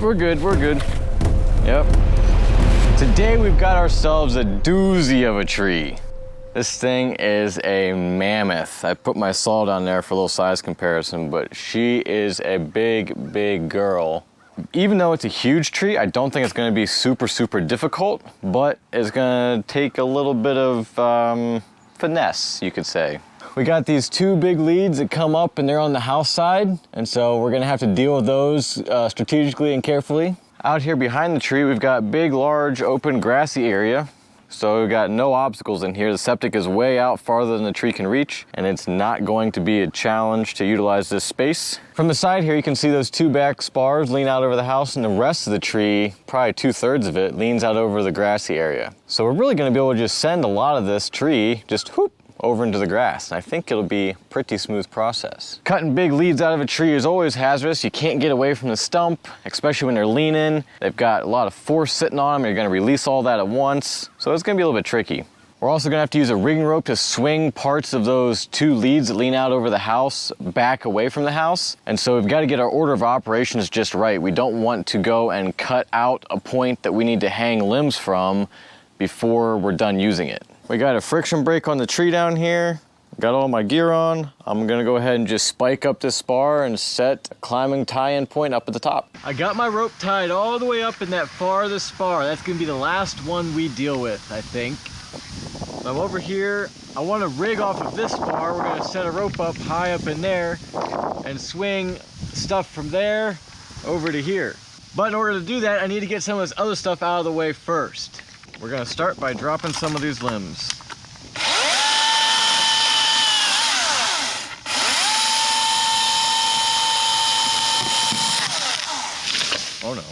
we're good, we're good. Yep. Today we've got ourselves a doozy of a tree. This thing is a mammoth. I put my saw down there for a little size comparison, but she is a big, big girl. Even though it's a huge tree, I don't think it's gonna be super, super difficult, but it's gonna take a little bit of finesse, you could say. We got these two big leads that come up and they're on the house side, and so we're gonna have to deal with those strategically and carefully. Out here behind the tree, we've got big, large, open, grassy area. So we've got no obstacles in here. The septic is way out farther than the tree can reach, and it's not going to be a challenge to utilize this space. From the side here, you can see those two back spars lean out over the house, and the rest of the tree, probably 2/3 of it, leans out over the grassy area. So we're really gonna be able to just send a lot of this tree just whoop, over into the grass. And I think it'll be a pretty smooth process. Cutting big leads out of a tree is always hazardous. You can't get away from the stump, especially when they're leaning. They've got a lot of force sitting on them. You're gonna release all that at once. So it's gonna be a little bit tricky. We're also gonna have to use a rigging rope to swing parts of those two leads that lean out over the house back away from the house. And so we've gotta get our order of operations just right. We don't want to go and cut out a point that we need to hang limbs from before we're done using it. We got a friction brake on the tree down here. Got all my gear on. I'm gonna go ahead and just spike up this spar and set a climbing tie-in point up at the top. I got my rope tied all the way up in that farthest spar. That's gonna be the last one we deal with, I think. So I'm over here. I wanna rig off of this spar. We're gonna set a rope up high up in there and swing stuff from there over to here. But in order to do that, I need to get some of this other stuff out of the way first. We're gonna start by dropping some of these limbs. Oh no.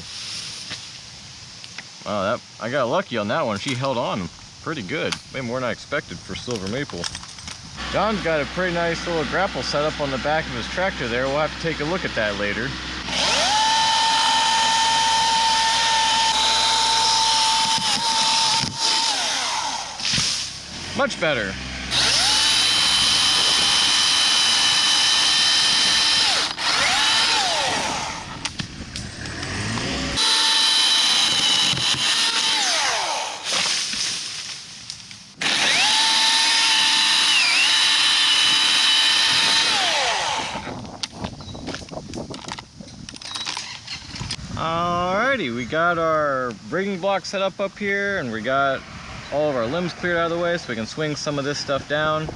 Wow, I got lucky on that one. She held on pretty good. Way more than I expected for silver maple. John's got a pretty nice little grapple set up on the back of his tractor there. We'll have to take a look at that later. Much better. Alrighty, we got our rigging block set up here, and we got all of our limbs cleared out of the way so we can swing some of this stuff down.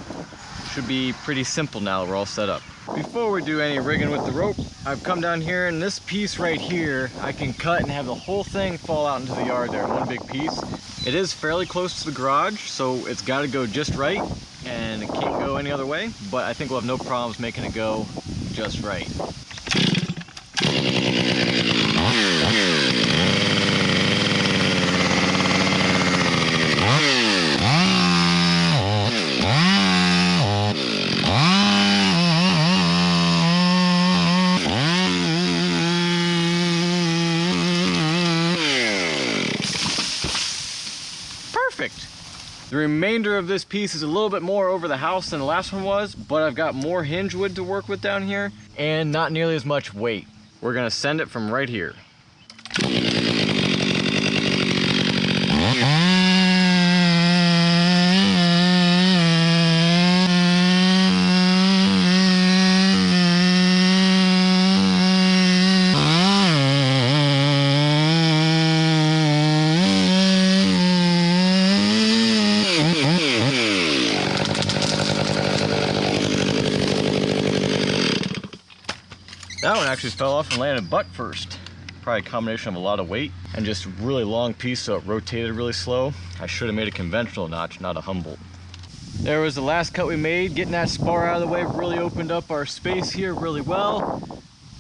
Should be pretty simple now that we're all set up. Before we do any rigging with the rope, I've come down here, and this piece right here, I can cut and have the whole thing fall out into the yard there in one big piece. It is fairly close to the garage, so it's got to go just right, and it can't go any other way, but I think we'll have no problems making it go just right. Perfect. The remainder of this piece is a little bit more over the house than the last one was, but I've got more hinge wood to work with down here and not nearly as much weight. We're gonna send it from right here. That one actually fell off and landed butt first. Probably a combination of a lot of weight and just a really long piece, so it rotated really slow. I should have made a conventional notch, not a Humboldt. There was the last cut we made. Getting that spar out of the way really opened up our space here really well.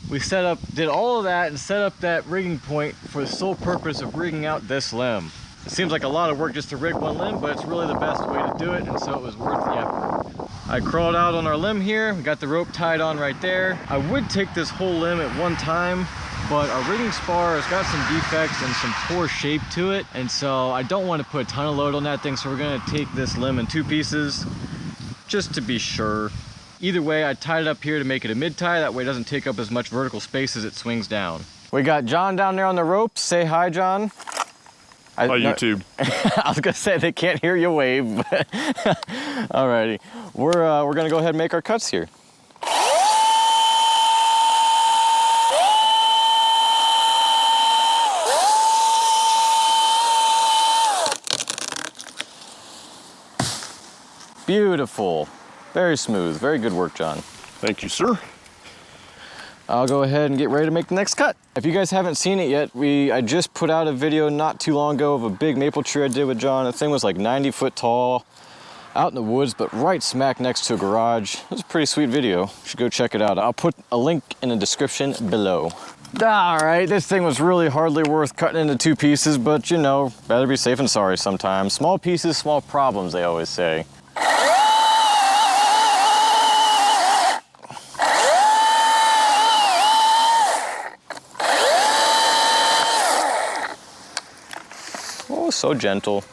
We did all of that and set up that rigging point for the sole purpose of rigging out this limb. It seems like a lot of work just to rig one limb, but it's really the best way to do it, and so it was worth the effort. I crawled out on our limb here. We got the rope tied on right there. I would take this whole limb at one time, but our rigging spar has got some defects and some poor shape to it, and so I don't want to put a ton of load on that thing, so we're going to take this limb in two pieces just to be sure. Either way, I tied it up here to make it a mid-tie. That way it doesn't take up as much vertical space as it swings down. We got John down there on the ropes. Say hi, John. Hi, YouTube. I was gonna say they can't hear you wave, but alrighty. We're gonna go ahead and make our cuts here. Beautiful. Very smooth. Very good work, John. Thank you, sir. I'll go ahead and get ready to make the next cut. If you guys haven't seen it yet, I just put out a video not too long ago of a big maple tree I did with John. The thing was like 90 foot tall, out in the woods, but right smack next to a garage. It was a pretty sweet video. You should go check it out. I'll put a link in the description below. All right, this thing was really hardly worth cutting into 2 pieces, but you know, better be safe than sorry sometimes. Small pieces, small problems, they always say. Oh, so gentle.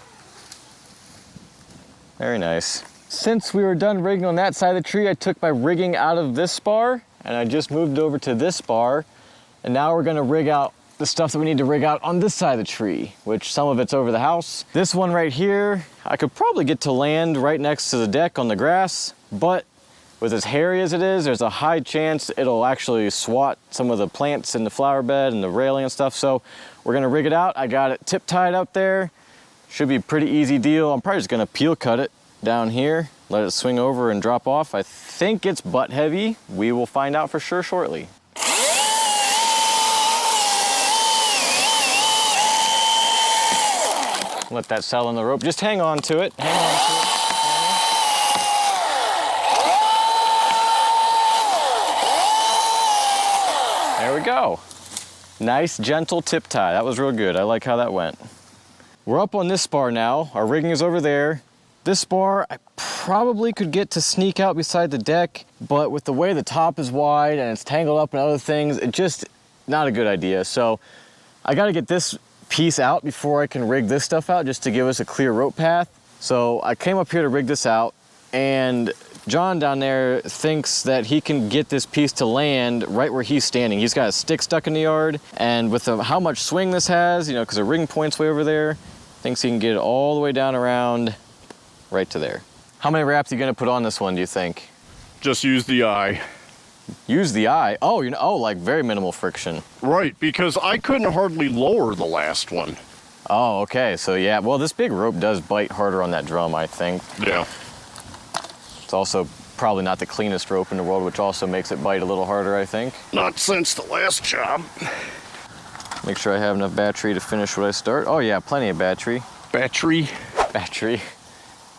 Very nice. Since we were done rigging on that side of the tree, I took my rigging out of this spar and I just moved over to this spar. And now we're gonna rig out the stuff that we need to rig out on this side of the tree, which some of it's over the house. This one right here, I could probably get to land right next to the deck on the grass, but with as hairy as it is, there's a high chance it'll actually swat some of the plants in the flower bed and the railing and stuff. So we're gonna rig it out. I got it tip tied up there. Should be a pretty easy deal. I'm probably just gonna peel cut it down here, let it swing over and drop off. I think it's butt heavy. We will find out for sure shortly. Let that settle on the rope. Just hang on to it. Hang on to it. There we go. Nice, gentle tip tie. That was real good. I like how that went. We're up on this spar now. Our rigging is over there. This spar, I probably could get to sneak out beside the deck, but with the way the top is wide and it's tangled up in other things, it just not a good idea. So I got to get this piece out before I can rig this stuff out, just to give us a clear rope path. So I came up here to rig this out, and John down there thinks that he can get this piece to land right where he's standing. He's got a stick stuck in the yard, and with how much swing this has, you know, because the rigging point's way over there, thinks he can get it all the way down around right to there. How many wraps are you gonna put on this one, do you think? Just use the eye. Use the eye? Oh, you know, oh, like very minimal friction. Right, because I couldn't hardly lower the last one. Oh, okay, so yeah, well, this big rope does bite harder on that drum, I think. Yeah. It's also probably not the cleanest rope in the world, which also makes it bite a little harder, I think. Not since the last job. Make sure I have enough battery to finish what I start. Oh yeah, plenty of battery. Battery? Battery.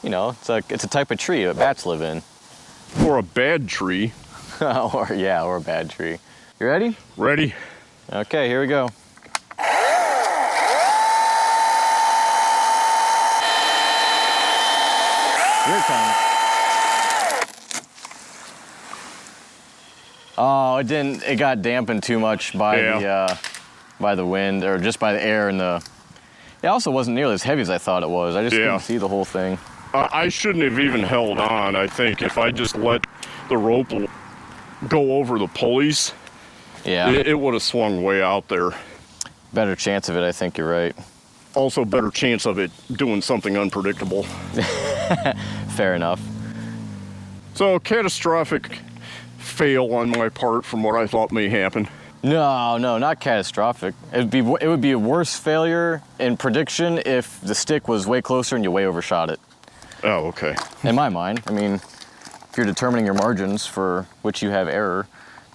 You know, it's a type of tree that bats live in. Or a bad tree. or a bad tree. You ready? Ready. Okay, here we go. Here it comes. Oh, it got dampened too much by by the wind, or just by the air, and it also wasn't nearly as heavy as I thought it was. I just couldn't see the whole thing. I shouldn't have even held on. I think if I just let the rope go over the pulleys, it would have swung way out there. Better chance of it, I think you're right. Also better chance of it doing something unpredictable. Fair enough. So catastrophic fail on my part from what I thought may happen. No, not catastrophic. It would be a worse failure in prediction if the stick was way closer and you way overshot it. Oh, okay. In my mind, I mean, if you're determining your margins for which you have error.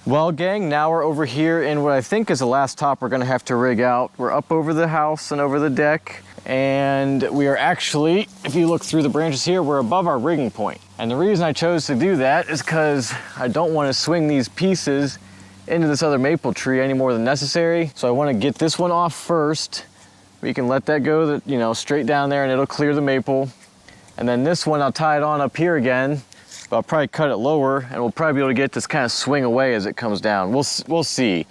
Well, gang, now we're over here in what I think is the last top we're gonna have to rig out. We're up over the house and over the deck, and we are actually, if you look through the branches here, we're above our rigging point. And the reason I chose to do that is because I don't want to swing these pieces into this other maple tree any more than necessary. So I want to get this one off first. We can let that go, you know, straight down there, and it'll clear the maple. And then this one, I'll tie it on up here again, but I'll probably cut it lower, and we'll probably be able to get this kind of swing away as it comes down. We'll see.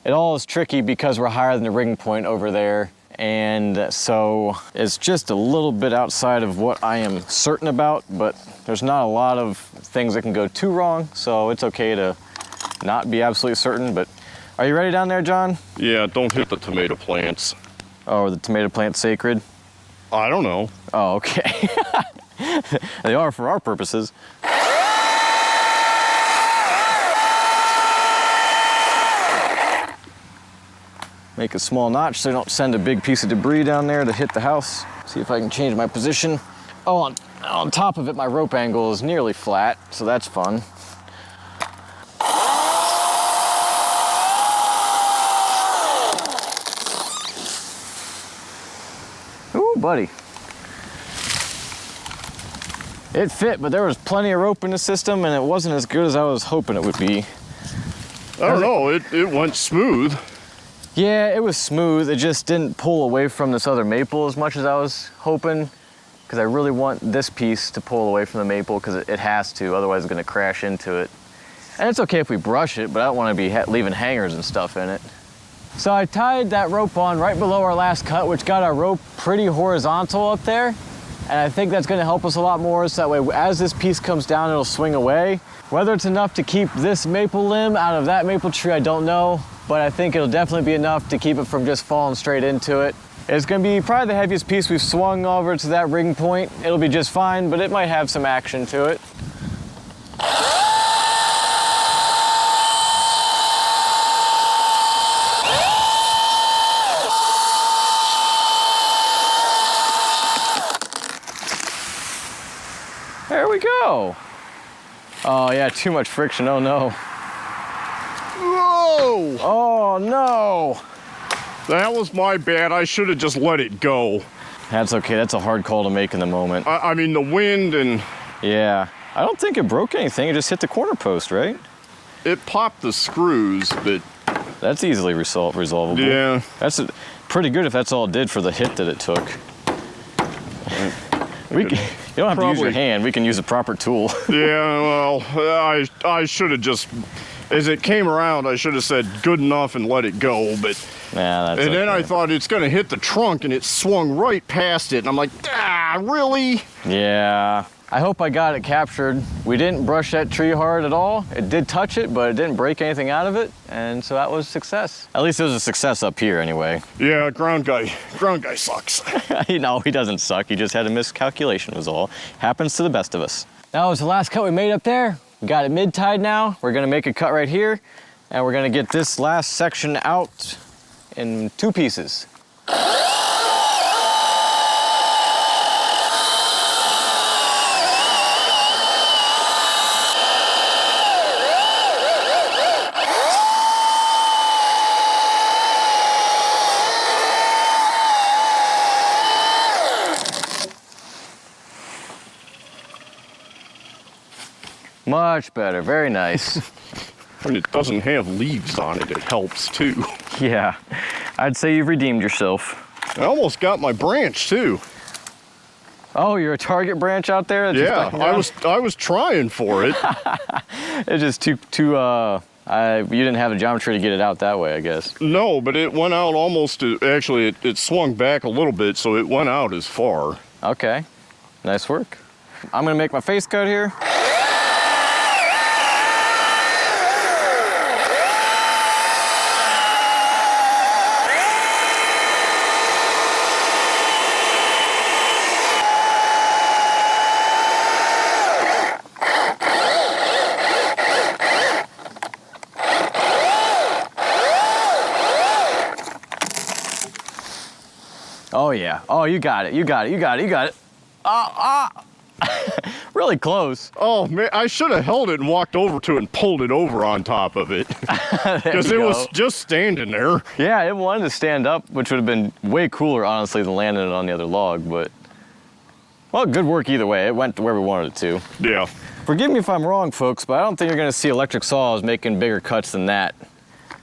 It all is tricky because we're higher than the rigging point over there. And so it's just a little bit outside of what I am certain about, but there's not a lot of things that can go too wrong, so it's okay to not be absolutely certain, but Are you ready down there, John? Yeah, don't hit the tomato plants. Oh, are the tomato plants sacred? I don't know. Oh, okay. They are for our purposes. Make a small notch so I don't send a big piece of debris down there to hit the house. See if I can change my position. Oh, on top of it, my rope angle is nearly flat, so that's fun. Ooh, buddy. It fit, but there was plenty of rope in the system, and it wasn't as good as I was hoping it would be. I don't know, it went smooth. Yeah, it was smooth. It just didn't pull away from this other maple as much as I was hoping, because I really want this piece to pull away from the maple because it has to, otherwise it's going to crash into it. And it's okay if we brush it, but I don't want to be leaving hangers and stuff in it. So I tied that rope on right below our last cut, which got our rope pretty horizontal up there. And I think that's going to help us a lot more, so that way as this piece comes down, it'll swing away. Whether it's enough to keep this maple limb out of that maple tree, I don't know, but I think it'll definitely be enough to keep it from just falling straight into it. It's going to be probably the heaviest piece we've swung over to that ring point. It'll be just fine, but it might have some action to it. There we go. Oh yeah, too much friction, oh no. Whoa! Oh no! That was my bad, I should have just let it go. That's okay, that's a hard call to make in the moment. I mean, the wind and... Yeah, I don't think it broke anything, it just hit the corner post, right? It popped the screws, but... That's easily resolvable. Yeah. That's pretty good if that's all it did for the hit that it took. You don't have to use your hand, we can use a proper tool. Yeah, well, I should have just, as it came around, I should have said good enough and let it go, but... Yeah, that's and then okay. I thought it's gonna hit the trunk and it swung right past it, and I'm like, ah, really? Yeah, I hope I got it captured. We didn't brush that tree hard at all. It did touch it, but it didn't break anything out of it, and so that was a success. At least it was a success up here anyway. Yeah, ground guy sucks. No, he doesn't suck. He just had a miscalculation was all. Happens to the best of us. That was the last cut we made up there. We got it mid-tied now. We're gonna make a cut right here, and we're gonna get this last section out in 2 pieces. Much better, very nice. And it doesn't have leaves on it, it helps too. Yeah, I'd say you've redeemed yourself. I almost got my branch too. Oh, you're a target branch out there? Yeah, I was trying for it. It's just you didn't have the geometry to get it out that way, I guess. No, but it went out almost, actually it swung back a little bit, so it went out as far. Okay, nice work. I'm gonna make my face cut here. Oh yeah. Oh, you got it. You got it. You got it. You got it. Really close. Oh man, I should have held it and walked over to it and pulled it over on top of it. Because it was just standing there. Yeah, it wanted to stand up, which would have been way cooler, honestly, than landing it on the other log, but... Well, good work either way. It went to where we wanted it to. Yeah. Forgive me if I'm wrong, folks, but I don't think you're gonna see electric saws making bigger cuts than that.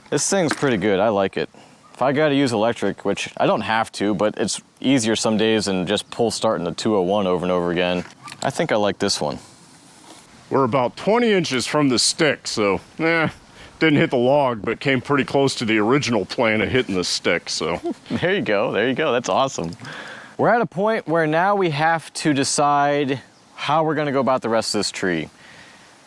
This thing's pretty good. I like it. If I gotta use electric, which I don't have to, but it's easier some days than just pull starting the 201 over and over again. I think I like this one. We're about 20 inches from the stick, so didn't hit the log, but came pretty close to the original plan of hitting the stick, so. There you go, that's awesome. We're at a point where now we have to decide how we're gonna go about the rest of this tree.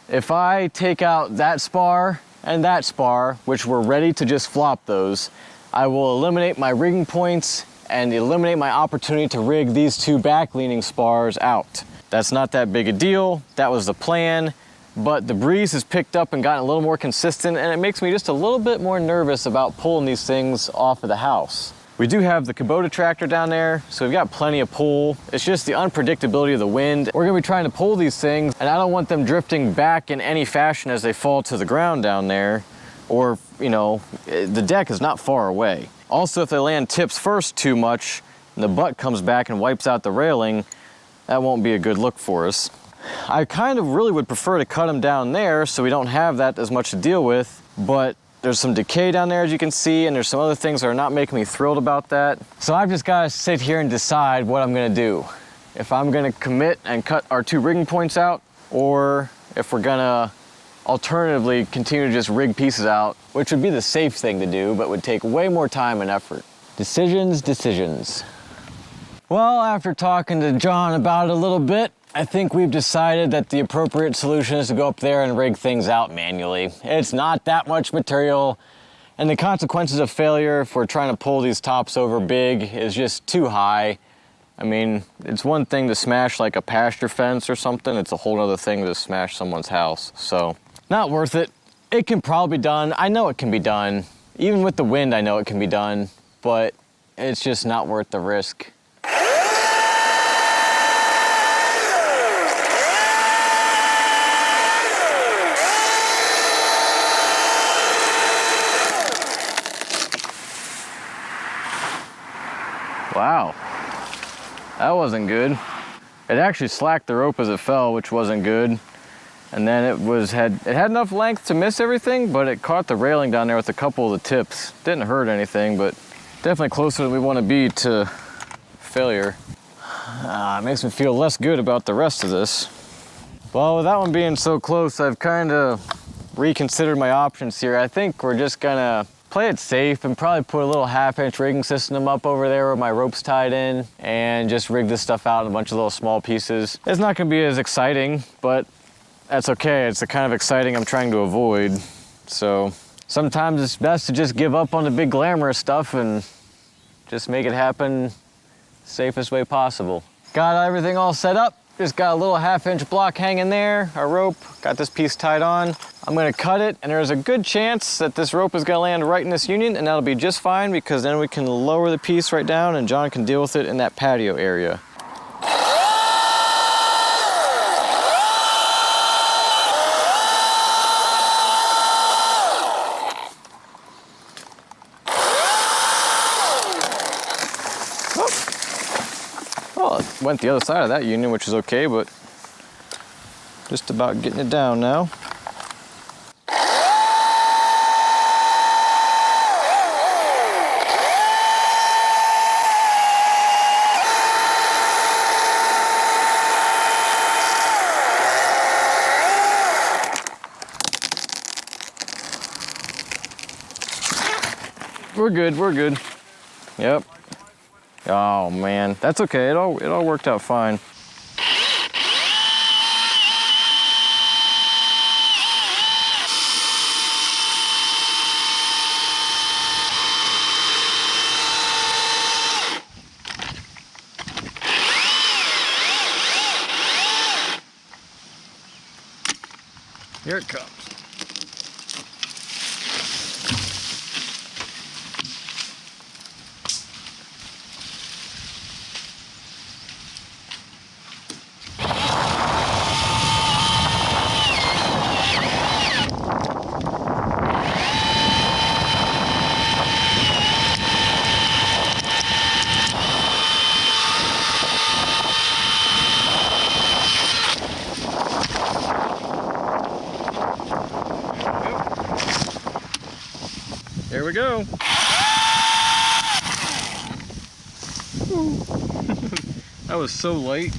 If I take out that spar and that spar, which we're ready to just flop those, I will eliminate my rigging points and eliminate my opportunity to rig these two back leaning spars out. That's not that big a deal. That was the plan, but the breeze has picked up and gotten a little more consistent, and it makes me just a little bit more nervous about pulling these things off of the house. We do have the Kubota tractor down there, so we've got plenty of pull. It's just the unpredictability of the wind. We're gonna be trying to pull these things, and I don't want them drifting back in any fashion as they fall to the ground down there, or, you know, the deck is not far away. Also, if they land tips first too much, and the butt comes back and wipes out the railing, that won't be a good look for us. I kind of really would prefer to cut them down there so we don't have that as much to deal with, but there's some decay down there, as you can see, and there's some other things that are not making me thrilled about that. So I've just got to sit here and decide what I'm going to do. If I'm going to commit and cut our two rigging points out, or if we're going to alternatively continue to just rig pieces out, which would be the safe thing to do, but would take way more time and effort. Decisions, decisions. Well, after talking to John about it a little bit, I think we've decided that the appropriate solution is to go up there and rig things out manually. It's not that much material, and the consequences of failure if we're trying to pull these tops over big is just too high. I mean, it's one thing to smash like a pasture fence or something, it's a whole other thing to smash someone's house. So, not worth it. It can probably be done. I know it can be done. Even with the wind, I know it can be done, but it's just not worth the risk. Wow, that wasn't good. It actually slacked the rope as it fell, which wasn't good. And then it had enough length to miss everything, but it caught the railing down there with a couple of the tips. Didn't hurt anything, but definitely closer than we want to be to failure. It makes me feel less good about the rest of this. Well, with that one being so close, I've kind of reconsidered my options here. I think we're just gonna play it safe and probably put a little 1/2-inch rigging system up over there where my rope's tied in and just rig this stuff out in a bunch of little small pieces. It's not gonna be as exciting, but that's okay. It's the kind of exciting I'm trying to avoid. So sometimes it's best to just give up on the big glamorous stuff and just make it happen safest way possible. Got everything all set up. Just got a little 1/2-inch block hanging there, our rope, got this piece tied on. I'm gonna cut it, and there's a good chance that this rope is gonna land right in this union, and that'll be just fine because then we can lower the piece right down and John can deal with it in that patio area. Well, it went the other side of that union, which is okay, but just about getting it down now. We're good, we're good. Yep. Oh man, that's okay. It all worked out fine. Here it comes. There we go. That was so light.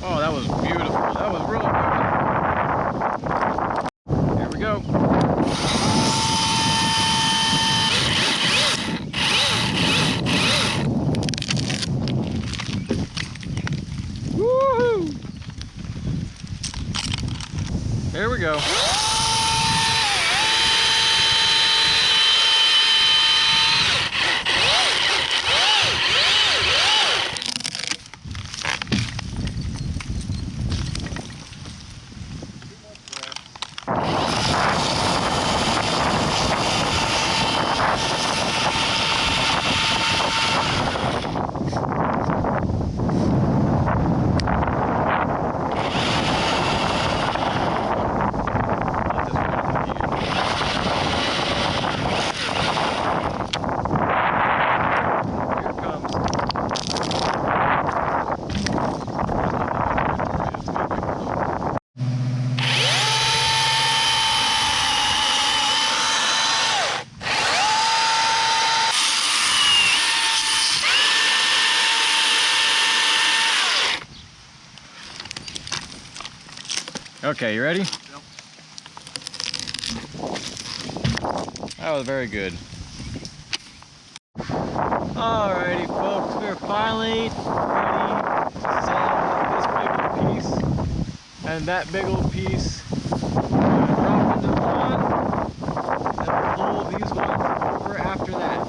Oh, that was beautiful. That was really good. Here we go. Here we go. Okay, you ready? Yep. That was very good. Alrighty folks, we're finally ready to sand this big old piece and that big old piece. We're gonna drop into one and pull these ones over after that.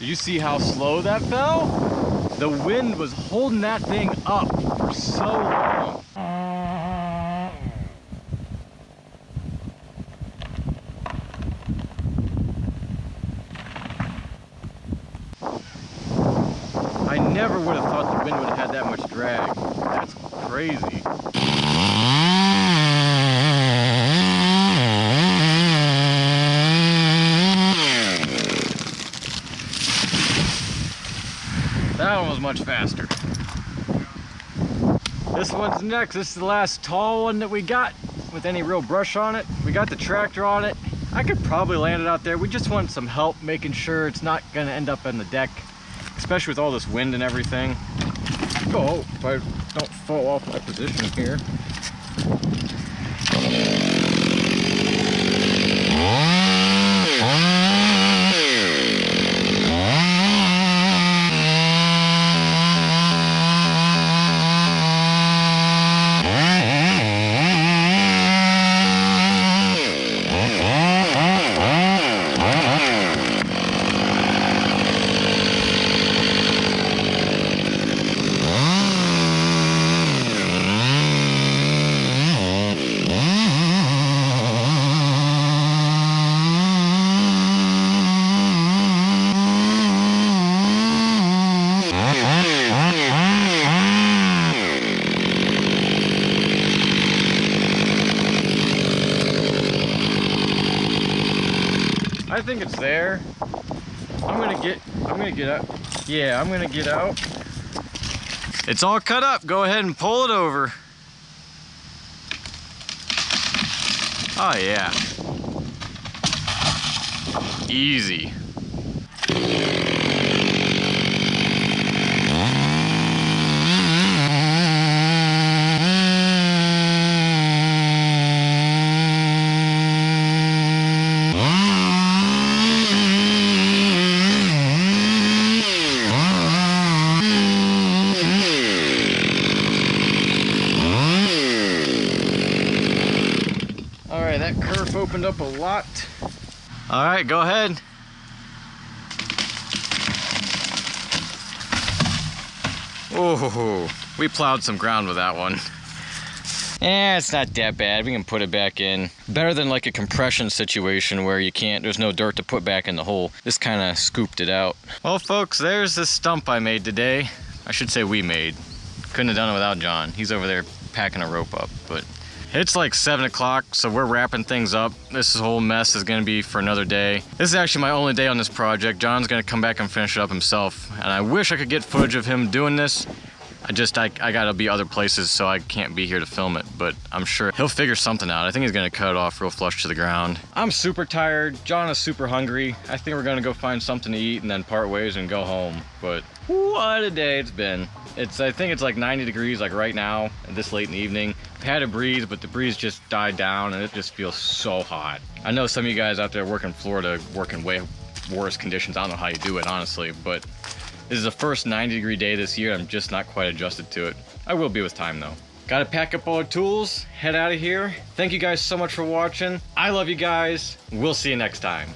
You see how slow that fell? The wind was holding that thing up for so long. I never would have thought the wind would have had that much drag. That's crazy. That one was much faster. This one's next. This is the last tall one that we got with any real brush on it. We got the tractor on it. I could probably land it out there. We just want some help making sure it's not gonna end up on the deck, especially with all this wind and everything. Oh, if I don't fall off my position here. I think it's there. I'm gonna get out. Yeah, I'm gonna get out. It's all cut up. Go ahead and pull it over. Oh yeah. Easy. Alright, that curve opened up a lot. Alright, go ahead. Oh, we plowed some ground with that one. It's not that bad. We can put it back in. Better than like a compression situation where there's no dirt to put back in the hole. This kind of scooped it out. Well, folks, there's the stump I made today. I should say we made. Couldn't have done it without John. He's over there packing a rope up, but It's like 7 o'clock, so we're wrapping things up. This whole mess is gonna be for another day. This is actually my only day on this project. John's gonna come back and finish it up himself. And I wish I could get footage of him doing this. I gotta be other places, so I can't be here to film it, but I'm sure he'll figure something out. I think he's gonna cut it off real flush to the ground. I'm super tired. John is super hungry. I think we're gonna go find something to eat and then part ways and go home. But what a day it's been. I think it's like 90 degrees like right now, this late in the evening. I've had a breeze, but the breeze just died down and it just feels so hot. I know some of you guys out there work in Florida work in way worse conditions. I don't know how you do it, honestly, but this is the first 90-degree day this year. I'm just not quite adjusted to it. I will be with time though. Gotta pack up all the tools, head out of here. Thank you guys so much for watching. I love you guys. We'll see you next time.